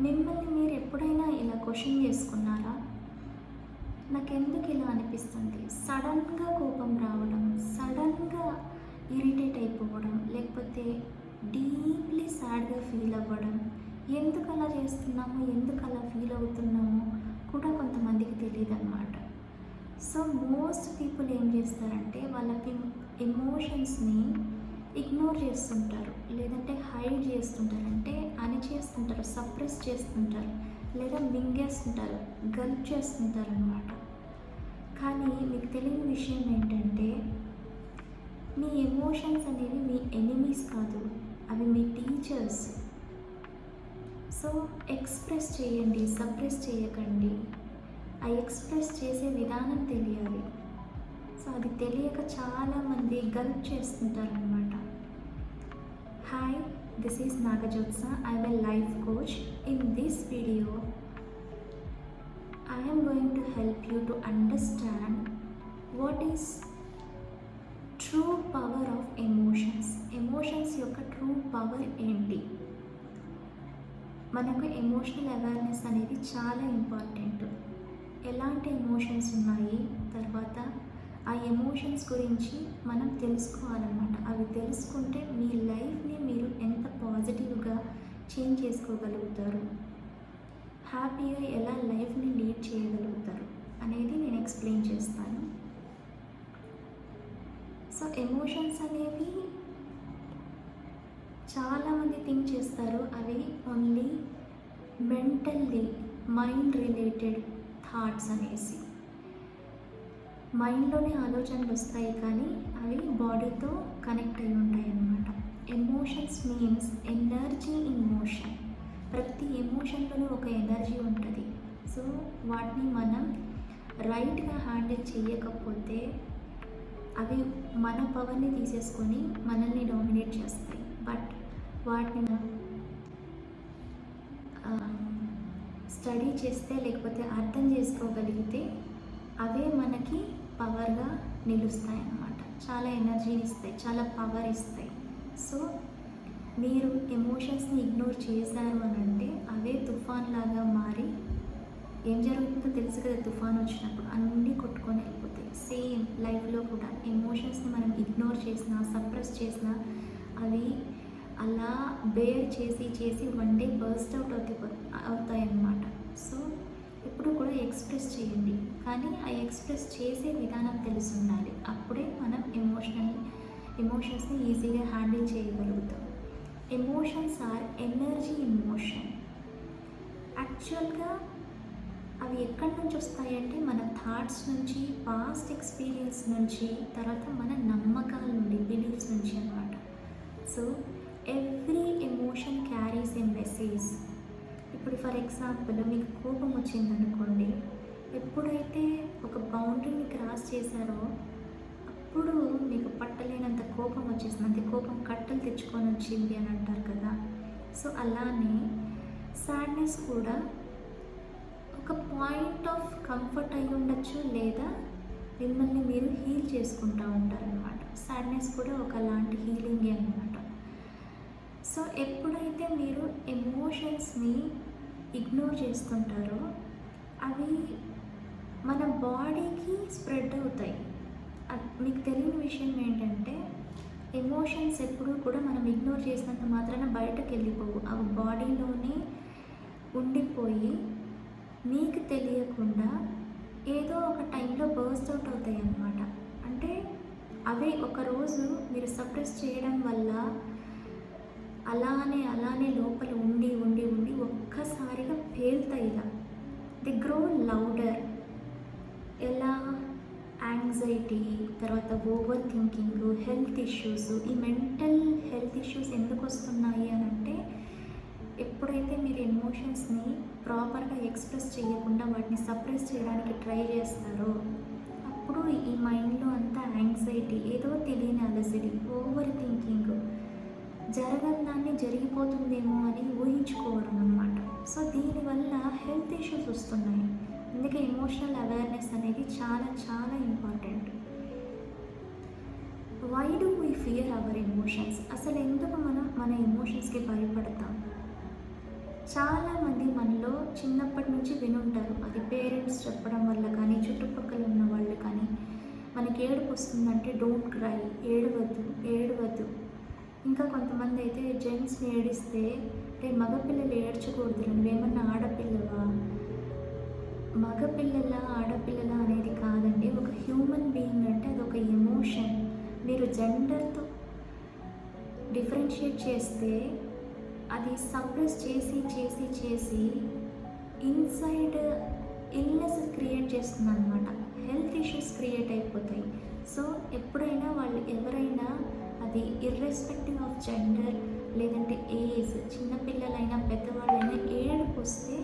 మిమ్మల్ని మీరు ఎప్పుడైనా ఇలా క్వశ్చన్ చేసుకున్నారా? నాకెందుకు ఇలా అనిపిస్తుంది? సడన్‌గా కోపం రావడం, సడన్‌గా ఇరిటేట్ అయిపోవడం, లేకపోతే డీప్‌లీ సాడ్‌గా ఫీల్ అవ్వడం. ఎందుకు అలా చేస్తున్నామో, ఎందుకు అలా ఫీల్ అవుతున్నామో కూడా కొంతమందికి తెలీదనమాట. సో మోస్ట్ పీపుల్ ఏం చేస్తారంటే వాళ్ళకి ఎమోషన్స్‌ని ఇగ్నోర్ చేస్తుంటారు, లేదంటే హైడ్ చేస్తుంటారు, అంటే అణిచేస్తుంటారు, సప్రెస్ చేస్తుంటారు, లేదా మింగేస్తుంటారు, గల్ప్ చేస్తుంటారు అనమాట. కానీ మీకు తెలియని విషయం ఏంటంటే మీ ఎమోషన్స్ అనేవి మీ ఎనిమీస్ కాదు, అవి మీ టీచర్స్. సో ఎక్స్ప్రెస్ చేయండి, సప్రెస్ చేయకండి. ఆ ఎక్స్ప్రెస్ చేసే విధానం తెలియాలి. సో అది తెలియక చాలామంది గల్ప్ చేస్తుంటారనమాట. Hi, this is Nagajyotsna. I am a life coach. In this video, I am going to help you to understand what is true power of emotions. Emotions యొక్క ట్రూ పవర్ ఏంటి? మనకు ఎమోషనల్ అవేర్నెస్ అనేది చాలా important. ఎలాంటి emotions ఉన్నాయి, తర్వాత ఆ emotions గురించి మనం తెలుసుకోవాలన్నమాట. అవి తెలుసుకుంటే మీ లైఫ్ని మీరు ఎంత పాజిటివ్గా చేంజ్ చేసుకోగలుగుతారు, హ్యాపీగా ఎలా లైఫ్ని లీడ్ చేయగలుగుతారు అనేది నేను ఎక్స్ప్లెయిన్ చేస్తాను. సో ఎమోషన్స్ అనేవి చాలామంది థింక్ చేస్తారు అవి only mentally mind related thoughts అనేసి. మైండ్లోనే ఆలోచనలు వస్తాయి కానీ అవి బాడీతో కనెక్ట్ అయి ఉంటాయి అన్నమాట. Emotions means energy in motion. ప్రతి ఎమోషన్లోనూ ఒక ఎనర్జీ ఉంటుంది. సో వాటిని మనం రైట్గా హ్యాండిల్ చేయకపోతే అవి మన పవర్ని తీసేసుకొని మనల్ని డామినేట్ చేస్తాయి. బట్ వాటిని స్టడీ చేస్తే, లేకపోతే అర్థం చేసుకోగలిగితే అవే మనకి పవర్గా నిలుస్తాయి అన్నమాట. చాలా ఎనర్జీని ఇస్తాయి, చాలా పవర్ ఇస్తాయి. సో మీరు ఎమోషన్స్ని ఇగ్నోర్ చేశారు అని అంటే అవే తుఫాన్ లాగా మారి ఏం జరుగుతుందో తెలుసు కదా, తుఫాన్ వచ్చినప్పుడు అన్నీ కొట్టుకొని వెళ్ళిపోతాయి. సేమ్ లైఫ్లో కూడా ఎమోషన్స్ని మనం ఇగ్నోర్ చేసినా, సప్రెస్ చేసినా అవి అలా బేర్ చేసి చేసి వన్ డే బర్స్ట్ అవుట్ అవుతాయి అన్నమాట. సో ఎప్పుడు కూడా ఎక్స్ప్రెస్ చేయండి, కానీ ఆ ఎక్స్ప్రెస్ చేసే విధానం తెలిసి ఉండాలి. అప్పుడే మనం ఎమోషన్స్ని ఈజీగా హ్యాండిల్ చేయగలుగుతాం. Emotions are energy in motion. యాక్చువల్గా అవి ఎక్కడి నుంచి వస్తాయంటే మన థాట్స్ నుంచి, పాస్ట్ ఎక్స్పీరియన్స్ నుంచి, తర్వాత మన నమ్మకాల నుండి, బిలీఫ్స్ నుంచి అన్నమాట. సో ఎవ్రీ ఎమోషన్ క్యారీస్ ఏ మెసేజ్. ఇప్పుడు ఫర్ ఎగ్జాంపుల్ మీకు కోపం వచ్చిందనుకోండి, ఎప్పుడైతే ఒక బౌండరీని క్రాస్ చేశారో అప్పుడు మీకు పట్టలేనంత కోపం వచ్చేసింది, అంతే కోపం కట్టలు తెచ్చుకొని వచ్చింది అని అంటారు కదా. సో అలానే సాడ్నెస్ కూడా ఒక పాయింట్ ఆఫ్ కంఫర్ట్ అయి ఉండొచ్చు, లేదా మిమ్మల్ని మీరు హీల్ చేసుకుంటూ ఉంటారనమాట. సాడ్నెస్ కూడా ఒకలాంటి హీలింగే అనమాట. సో ఎప్పుడైతే మీరు ఎమోషన్స్ని ఇగ్నోర్ చేస్తుంటారో అవి మన బాడీకి స్ప్రెడ్ అవుతాయి. మీకు తెలియని విషయం ఏంటంటే ఎమోషన్స్ ఎప్పుడూ కూడా మనం ఇగ్నోర్ చేసినంత మాత్రాన బయటకు వెళ్ళిపోవు. అవి బాడీలోనే ఉండిపోయి మీకు తెలియకుండా ఏదో ఒక టైంలో బర్స్ట్ అవుట్ అవుతాయి అన్నమాట. అంటే అవే ఒకరోజు మీరు సప్రెస్ చేయడం వల్ల అలానే లోపల ఉండి ఉండి ఉండి ఒక్కసారిగా పేలుతాయి. ఇలా ది గ్రో లౌడర్. ఎలా? యాంగ్జైటీ, తర్వాత ఓవర్ థింకింగ్, హెల్త్ ఇష్యూస్. ఈ మెంటల్ హెల్త్ ఇష్యూస్ ఎందుకు వస్తున్నాయి అని అంటే ఎప్పుడైతే మీరు ఎమోషన్స్ని ప్రాపర్గా ఎక్స్ప్రెస్ చేయకుండా వాటిని సప్రెస్ చేయడానికి ట్రై చేస్తారో అప్పుడు ఈ మైండ్లో అంతా యాంగ్జైటీ, ఏదో తెలియని అలసడి, ఓవర్ థింకింగ్, జరగని దాన్ని జరిగిపోతుందేమో అని ఊహించుకోవడం అన్నమాట. సో దీనివల్ల హెల్త్ ఇష్యూస్ వస్తున్నాయి. అందుకే ఎమోషనల్ అవేర్నెస్ అనేది చాలా చాలా important. Why do we fear our emotions? అసలు ఎందుకు మనం మన ఎమోషన్స్కి భయపడతాం? చాలామంది మనలో చిన్నప్పటి నుంచి వినుంటారు. అది పేరెంట్స్ చెప్పడం వల్ల కానీ, చుట్టుపక్కల ఉన్న వాళ్ళు కానీ, మనకి ఏడుపు వస్తుందంటే డోంట్ క్రై, ఏడవద్దు, ఏడవద్దు. ఇంకా కొంతమంది అయితే జెంట్స్‌ని ఏడిస్తే, రేయ్ మగపిల్లలు ఏడ్చకూడదురా, నువ్వేమన్నా ఆడపిల్లవా? మగపిల్లలా, ఆడపిల్లలా అనేది కాదండి. ఒక హ్యూమన్ బీయింగ్ అంటే అదొక ఎమోషన్. మీరు జెండర్‌తో డిఫరెన్షియేట్ చేస్తే అది సప్రెస్ చేసి చేసి చేసి ఇన్సైడ్ ఇల్నెస్ క్రియేట్ చేస్తుందన్నమాట. హెల్త్ ఇష్యూస్ క్రియేట్ అయిపోతాయి. సో ఎప్పుడైనా వాళ్ళు ఎవరైనా అది ఇర్రెస్పెక్టివ్ ఆఫ్ జెండర్ లేదంటే ఏజ్, చిన్నపిల్లలైనా పెద్దవాళ్ళైనా ఏడుపు వస్తే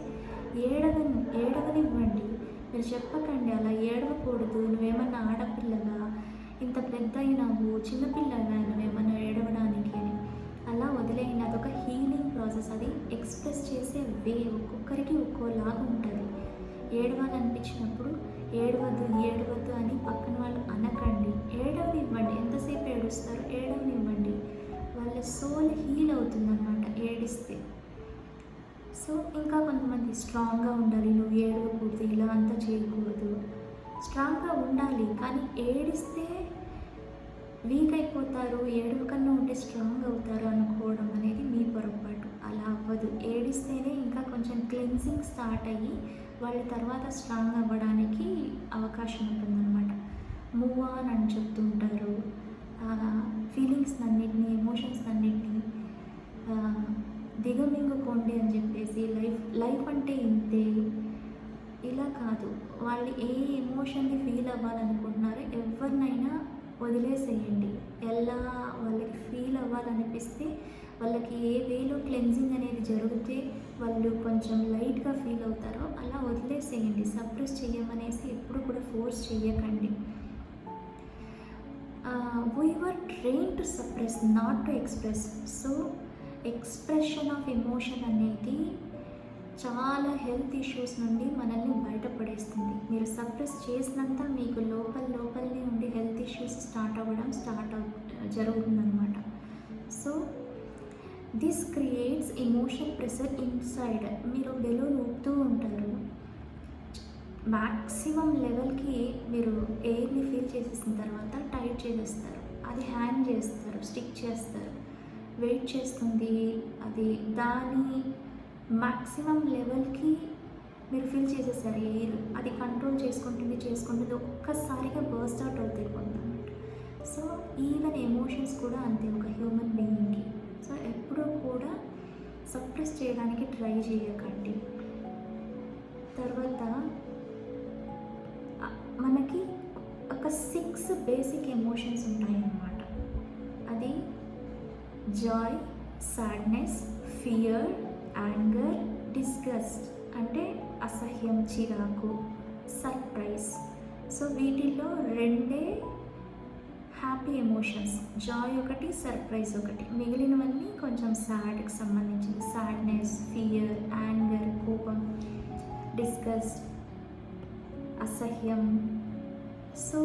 ఏడవనివ్వండి. మీరు చెప్పకండి అలా ఏడవకూడదు, నువ్వేమన్నా ఆడపిల్లగా, ఇంత పెద్ద అయినావు, చిన్నపిల్లగా నువ్వేమన్నా ఏడవడానికి అని అలా వదిలేయండి. అదొక హీలింగ్ ప్రాసెస్. అది ఎక్స్ప్రెస్ చేసే వే ఒక్కొక్కరికి ఒక్కోలాగా ఉంటుంది. ఏడవాలనిపించినప్పుడు ఏడవద్దు అని పక్కన వాళ్ళు అనకండి, ఏడవనివ్వండి. ఎంతసేపు ఏడుస్తారో ఏడవనివ్వండి. వాళ్ళ సోల్ హీల్ అవుతుందన్నమాట ఏడిస్తే. సో ఇంకా కొంతమంది స్ట్రాంగ్గా ఉండాలి, నువ్వు ఏడవకూడదు, ఇలా అంతా చేయకూడదు. స్ట్రాంగ్గా ఉండాలి, కానీ ఏడిస్తే వీక్ అయిపోతారు, ఏడవకన్నా ఉంటే స్ట్రాంగ్ అవుతారు అనుకోవడం అనేది మీ పొరపాటు. అలా అవ్వదు. ఏడిస్తేనే ఇంకా కొంచెం క్లెన్సింగ్ స్టార్ట్ అయ్యి వాళ్ళ తర్వాత స్ట్రాంగ్ అవ్వడానికి అవకాశం ఉంటుందన్నమాట. మూవ్ ఆన్ అని చెప్తుంటారు. ఫీలింగ్స్ అన్నిటినీ, ఎమోషన్స్ అన్నిటినీ దిగమింగుకోండి అని చెప్పేసి, లైఫ్ అంటే ఇంతే, ఇలా కాదు. వాళ్ళు ఏ ఎమోషన్ని ఫీల్ అవ్వాలనుకుంటున్నారో ఎవరినైనా వదిలేసేయండి. ఎలా వాళ్ళకి ఫీల్ అవ్వాలనిపిస్తే, వాళ్ళకి ఏ వేలో క్లెన్జింగ్ అనేది జరిగితే వాళ్ళు కొంచెం లైట్గా ఫీల్ అవుతారో అలా వదిలేసేయండి. సప్రెస్ చేయమనేసి ఎప్పుడు కూడా ఫోర్స్ చేయకండి. We were train to suppress, not to express. So expression of emotion అనేది చాలా హెల్త్ ఇష్యూస్ నుండి మనల్ని బయటపడేస్తుంది. మీరు సప్రెస్ చేసినంత మీకు లోపలనే ఉండి హెల్త్ ఇష్యూస్ జరుగుతుందన్నమాట. So this creates emotion pressure inside. మీరు బెలూన్ ఊపుతూ ఉంటారు, మ్యాక్సిమం లెవెల్కి మీరు ఎయిర్ని ఫీల్ చేసేసిన తర్వాత టైట్ చేసేస్తారు, అది హ్యాంగ్ చేస్తారు, స్టిక్ చేస్తారు, వెయిట్ చేస్తుంది. అది దాని మ్యాక్సిమం లెవెల్కి మీరు ఫీల్ చేసేసారు ఎయిర్, అది కంట్రోల్ చేసుకుంటుంది, ఒక్కసారిగా బర్స్ట్ అవుట్ అవుతాయి కొంతమంది. సో ఈవెన్ ఎమోషన్స్ కూడా అంతే ఒక హ్యూమన్ బీయింగ్కి. సో ఎప్పుడూ కూడా సప్రెస్ చేయడానికి ట్రై చేయకండి. తర్వాత మనకి ఒక 6 బేసిక్ ఎమోషన్స్ ఉంటాయన్నమాట. అది Joy, sadness, fear, anger, disgust అంటే అసహ్యం, చిరాకు, సర్ప్రైజ్. సో వీటిల్లో 2 హ్యాపీ ఎమోషన్స్, జాయ్ ఒకటి, సర్ప్రైజ్ ఒకటి. మిగిలినవన్నీ కొంచెం సాడ్కి సంబంధించింది. సాడ్నెస్, ఫియర్, యాంగర్, కోపం, డిస్గస్ట్, అసహ్యం. సో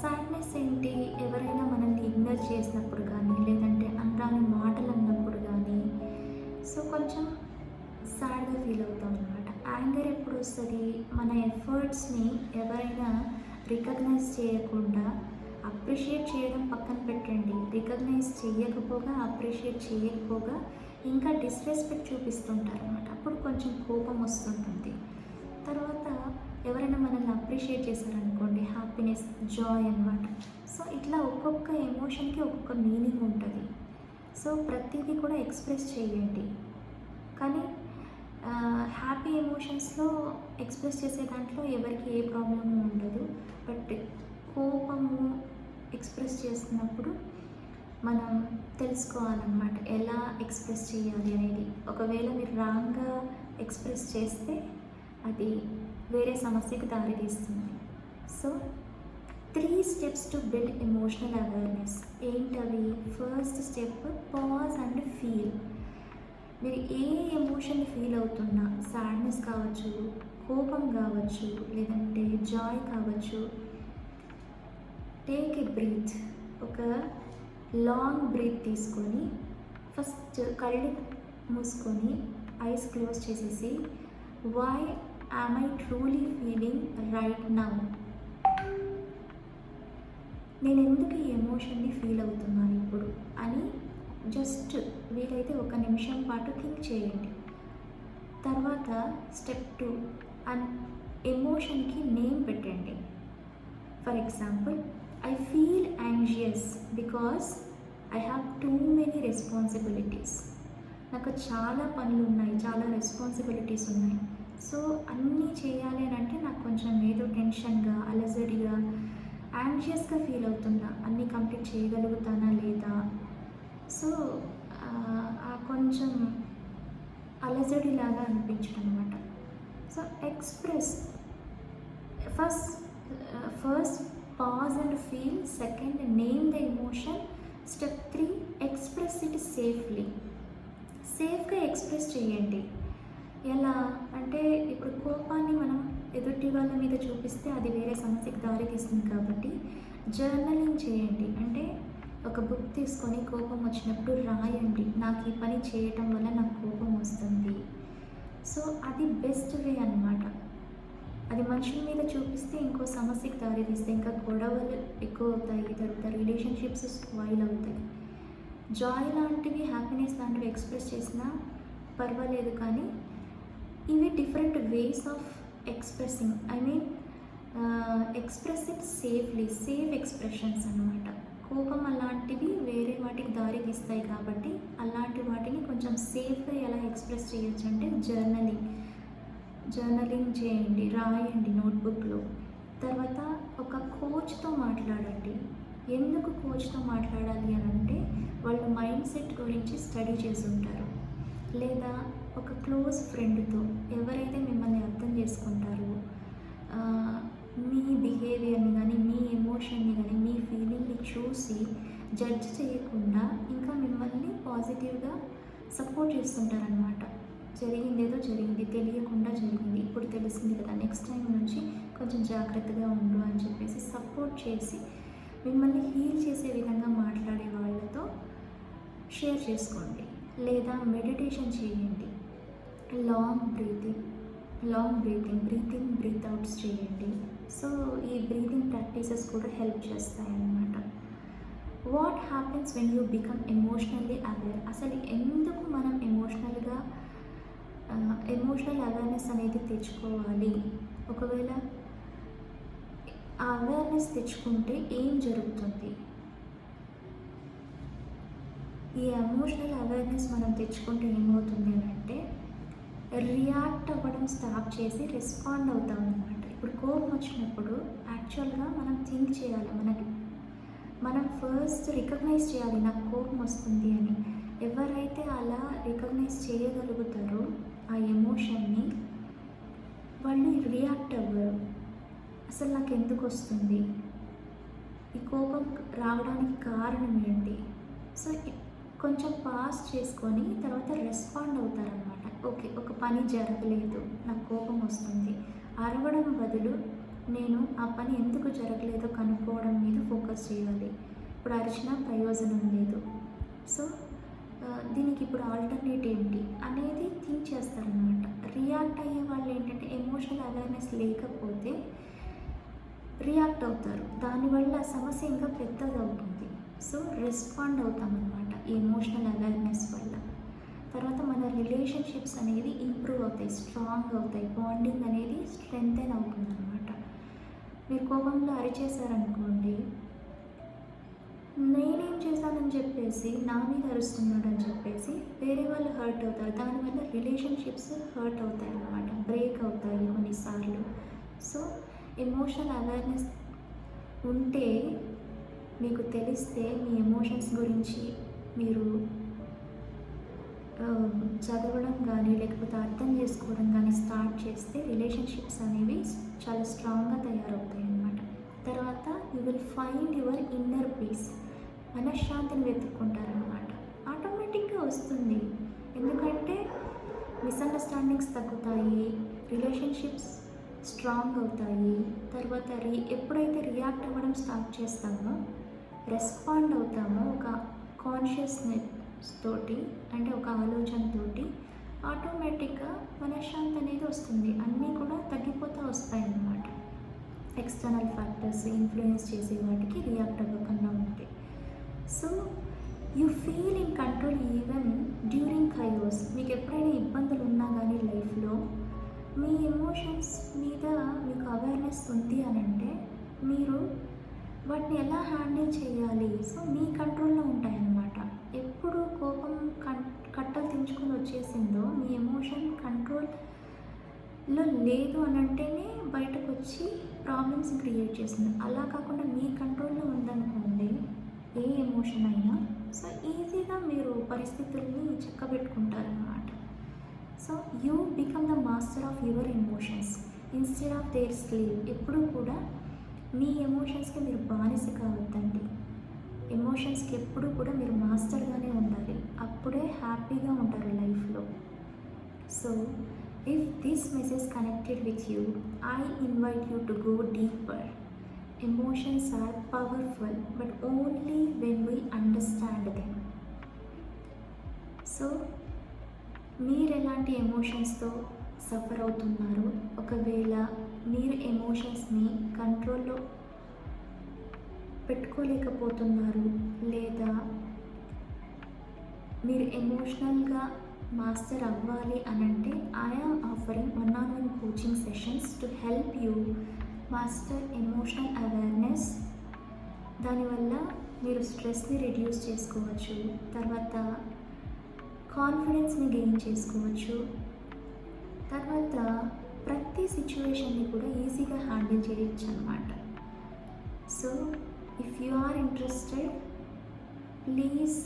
సాడ్నెస్ ఏంటి? ఎవరైనా మనల్ని ఇగ్నోర్ చేసినప్పుడు కానీ, లేదంటే అనరాని మాటలు అన్నప్పుడు కానీ, సో కొంచెం సాడ్గా ఫీల్ అవుతాం అనమాట. యాంగర్ ఎప్పుడు వస్తుంది? మన ఎఫర్ట్స్ని ఎవరైనా రికగ్నైజ్ చేయకుండా, అప్రిషియేట్ చేయడం పక్కన పెట్టండి, రికగ్నైజ్ చేయకపోగా, అప్రిషియేట్ చేయకపోగా ఇంకా డిస్రెస్పెక్ట్ చూపిస్తుంటారు అనమాట. అప్పుడు కొంచెం కోపం వస్తుంటుంది. తర్వాత ఎవరైనా మనల్ని అప్రిషియేట్ చేశారనుకోండి, హ్యాపీనెస్, జాయ్ అన్నమాట. సో ఇట్లా ఒక్కొక్క ఎమోషన్కి ఒక్కొక్క మీనింగ్ ఉంటుంది. సో ప్రతిదీ కూడా ఎక్స్ప్రెస్ చేయండి. కానీ హ్యాపీ ఎమోషన్స్లో ఎక్స్ప్రెస్ చేసే దాంట్లో ఎవరికి ఏ ప్రాబ్లము ఉండదు. బట్ కోపము ఎక్స్ప్రెస్ చేస్తున్నప్పుడు మనం తెలుసుకోవాలన్నమాట ఎలా ఎక్స్ప్రెస్ చేయాలి అనేది. ఒకవేళ మీరు రాంగ్గా ఎక్స్ప్రెస్ చేస్తే అది వేరే సమస్యకు దారితీస్తుంది. So 3 steps to build emotional awareness. ఏంటవి? First step, pause and feel. మీరు ఏ ఎమోషన్ ఫీల్ అవుతున్నా, సాడ్నెస్ కావచ్చు, కోపం కావచ్చు, లేదంటే జాయ్ కావచ్చు, టేక్ ఎ బ్రీత్. ఒక లాంగ్ బ్రీత్ తీసుకొని ఫస్ట్ కళ్ళు మూసుకొని ఐస్ క్లోజ్ చేసేసి why am I truly feeling right now, నేను ఎందుకు ఈ ఎమోషన్ని ఫీల్ అవుతున్నాను ఇప్పుడు అని జస్ట్ వీలైతే 1 నిమిషం పాటు థింక్ చేయండి. తర్వాత స్టెప్ 2, ఎమోషన్కి నేమ్ పెట్టండి. For example, I feel anxious because I have too many responsibilities. నాకు చాలా పనులు ఉన్నాయి, చాలా రెస్పాన్సిబిలిటీస్ ఉన్నాయి. సో అన్నీ చేయాలి అని అంటే నాకు కొంచెం ఏదో టెన్షన్గా, అలజడిగా, యాంగ్జియస్గా ఫీల్ అవుతున్నా. అన్నీ కంప్లీట్ చేయగలుగుతానా లేదా, సో కొంచెం అలజడిలాగా అనిపించడం అనమాట. So express first pause and feel, second name the emotion, step 3 express it సేఫ్గా ఎక్స్ప్రెస్ చేయండి. ఎలా అంటే ఇప్పుడు కోపాన్ని మనం ఎదుటి వాళ్ళ మీద చూపిస్తే అది వేరే సమస్యకి దారి తీస్తుంది. కాబట్టి జర్నలింగ్ చేయండి. అంటే ఒక బుక్ తీసుకొని కోపం వచ్చినప్పుడు రాయండి, నాకు ఈ పని చేయటం వల్ల నాకు కోపం వస్తుంది. సో అది బెస్ట్ వే అన్నమాట. అది మనుషుల మీద చూపిస్తే ఇంకో సమస్యకి దారి తీస్తే ఇంకా గొడవలు ఎక్కువ అవుతాయి, తర్వాత రిలేషన్షిప్స్ స్పాయిల్ అవుతాయి. జాయ్ లాంటివి, హ్యాపీనెస్ లాంటివి ఎక్స్ప్రెస్ చేసినా పర్వాలేదు, కానీ ఇవి different ways of expressing. Express it safely, safe expressions అన్నమాట. కోపం అలాంటివి వేరే వాటికి దారి తీస్తాయి కాబట్టి అలాంటి వాటిని కొంచెం సేఫ్గా ఎలా ఎక్స్ప్రెస్ చేయొచ్చు అంటే జర్నలింగ్ చేయండి, రాయండి నోట్బుక్లో. తర్వాత ఒక కోచ్తో మాట్లాడండి. ఎందుకు కోచ్తో మాట్లాడాలి అని అంటే వాళ్ళు మైండ్ సెట్ గురించి స్టడీ చేసి ఉంటారు. లేదా ఒక క్లోజ్ ఫ్రెండ్తో, ఎవరైతే మిమ్మల్ని అర్థం చేసుకుంటారో, మీ బిహేవియర్ని కానీ, మీ ఎమోషన్ని కానీ, మీ ఫీలింగ్ని చూసి జడ్జ్ చేయకుండా ఇంకా మిమ్మల్ని పాజిటివ్గా సపోర్ట్ చేస్తుంటారనమాట. జరిగిందేదో జరిగింది, తెలియకుండా జరిగింది, ఇప్పుడు తెలిసింది కదా, నెక్స్ట్ టైం నుంచి కొంచెం జాగ్రత్తగా ఉండు అని చెప్పేసి సపోర్ట్ చేసి మిమ్మల్ని హీల్ చేసే విధంగా మాట్లాడే వాళ్ళతో షేర్ చేసుకోండి. లేదా మెడిటేషన్ చేయండి, long breath in breath outs చేయండి. సో ఈ బ్రీతింగ్ ప్రాక్టీసెస్ కూడా హెల్ప్ చేస్తాయి అన్నమాట. What happens when you become emotionally aware? అసలు ఎందుకు మనం ఎమోషనల్ అవేర్నెస్ అనేది తెచ్చుకోవాలి? ఒకవేళ ఆ అవేర్నెస్ తెచ్చుకుంటే ఏం జరుగుతుంది? ఈ ఎమోషనల్ అవేర్నెస్ మనం తెచ్చుకుంటే ఏమవుతుంది అని అంటే రియాక్ట్ అవ్వడం స్టాప్ చేసి రెస్పాండ్ అవుతాం అన్నమాట. ఇప్పుడు కోపం వచ్చినప్పుడు యాక్చువల్గా మనం థింక్ చేయాలి, మనం ఫస్ట్ రికగ్నైజ్ చేయాలి నాకు కోపం వస్తుంది అని. ఎవరైతే అలా రికగ్నైజ్ చేయగలుగుతారో ఆ ఎమోషన్ని, వాళ్ళు రియాక్ట్ అవ్వరు. అసలు నాకు ఎందుకు వస్తుంది, ఈ కోపం రావడానికి కారణం ఏంటి, సో కొంచెం పాస్ చేసుకొని తర్వాత రెస్పాండ్ అవుతారనమాట. ఓకే, ఒక పని జరగలేదు, నాకు కోపం వస్తుంది, అరవడం బదులు నేను ఆ పని ఎందుకు జరగలేదో కనుక్కోవడం మీద ఫోకస్ చేయాలి. ఇప్పుడు అరిచినా ప్రయోజనం లేదు, సో దీనికి ఇప్పుడు ఆల్టర్నేట్ ఏంటి అనేది థింక్ చేస్తారనమాట. రియాక్ట్ అయ్యే వాళ్ళు ఏంటంటే ఎమోషనల్ అవేర్నెస్ లేకపోతే రియాక్ట్ అవుతారు, దానివల్ల సమస్య ఇంకా పెద్దగా అవుతుంది. సో రెస్పాండ్ అవుతామన్నమాట ఈ ఎమోషనల్ అవేర్నెస్ వల్ల. తర్వాత మన రిలేషన్షిప్స్ అనేది ఇంప్రూవ్ అవుతాయి, స్ట్రాంగ్ అవుతాయి, బాండింగ్ అనేది స్ట్రెంగ్తెన్ అవుతుంది అనమాట. మీరు కోపంలో అరిచేశారనుకోండి, నేనేం చేశానని చెప్పేసి నా మీద అరుస్తున్నాడు అని చెప్పేసి వేరే వాళ్ళు హర్ట్ అవుతారు, దానివల్ల రిలేషన్షిప్స్ హర్ట్ అవుతాయి అన్నమాట, బ్రేక్ అవుతాయి కొన్నిసార్లు. సో ఎమోషనల్ అవేర్నెస్ ఉంటే, మీకు తెలిస్తే మీ ఎమోషన్స్ గురించి మీరు చదవడం కానీ లేకపోతే అర్థం చేసుకోవడం కానీ స్టార్ట్ చేస్తే రిలేషన్షిప్స్ అనేవి చాలా స్ట్రాంగ్గా తయారవుతాయి అన్నమాట. తర్వాత you will find your inner peace, మనశ్శాంతిని వెతుక్కుంటారనమాట. ఆటోమేటిక్గా వస్తుంది, ఎందుకంటే మిస్అండర్స్టాండింగ్స్ తగ్గుతాయి, రిలేషన్షిప్స్ స్ట్రాంగ్ అవుతాయి. తర్వాత ఎప్పుడైతే రియాక్ట్ అవ్వడం స్టార్ట్ చేస్తామో, రెస్పాండ్ అవుతామో, ఒక తోటి, అంటే ఒక ఆలోచనతోటి ఆటోమేటిక్గా మనశ్శాంతి అనేది వస్తుంది. అన్నీ కూడా తగ్గిపోతూ వస్తాయి అన్నమాట. ఎక్స్టర్నల్ ఫ్యాక్టర్స్ ఇన్ఫ్లుయెన్స్ చేసే వాటికి రియాక్ట్ అవ్వకుండా ఉంటే. So you feel in control even during KaiOS. మీకు ఎప్పుడైనా ఇబ్బందులు ఉన్నా కానీ లైఫ్లో మీ ఎమోషన్స్ మీద మీకు అవేర్నెస్ ఉంది అని అంటే మీరు వాటిని ఎలా హ్యాండిల్ చేయాలి, సో మీ కంట్రోల్లో ఉంటాయన్నమాట. ఎప్పుడు కోపం కట్టలు తెంచుకొని వచ్చేసిందో మీ ఎమోషన్ కంట్రోల్లో లేదు అని అంటేనే బయటకు వచ్చి ప్రాబ్లమ్స్ క్రియేట్ చేస్తుంది. అలా కాకుండా మీ కంట్రోల్లో ఉందనుకోండి ఏ ఎమోషన్ అయినా, సో ఈజీగా మీరు పరిస్థితుల్ని చక్కబెట్టుకుంటారన్నమాట. So you become the master of your emotions instead of their sleeve. ఎప్పుడూ కూడా మీ ఎమోషన్స్కి మీరు బానిస కావద్దండి. ఎమోషన్స్కి ఎప్పుడు కూడా మీరు మాస్టర్గానే ఉండాలి. అప్పుడే హ్యాపీగా ఉంటారు లైఫ్లో. So if this message connected with you, I invite you to go deeper. Emotions are powerful but only when we understand them. So మీరు ఎలాంటి ఎమోషన్స్తో సఫర్ అవుతున్నారు, ఒకవేళ మీరు ఎమోషన్స్ని కంట్రోల్లో పెట్టుకోలేకపోతున్నారు, లేదా మీరు ఎమోషనల్గా మాస్టర్ అవ్వాలి అని అంటే I am offering 1-on-1 coaching sessions to help you master emotional awareness. దానివల్ల మీరు స్ట్రెస్ని రిడ్యూస్ చేసుకోవచ్చు, తర్వాత కాన్ఫిడెన్స్ని గెయిన్ చేసుకోవచ్చు, తర్వాత ప్రతి సిచ్యువేషన్ని కూడా ఈజీగా హ్యాండిల్ చేయొచ్చు అన్నమాట. So if you are interested, please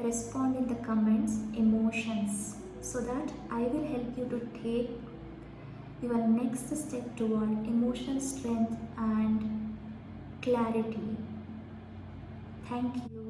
respond in the comments emotions so that I will help you to take your next step toward emotional strength and clarity. Thank you.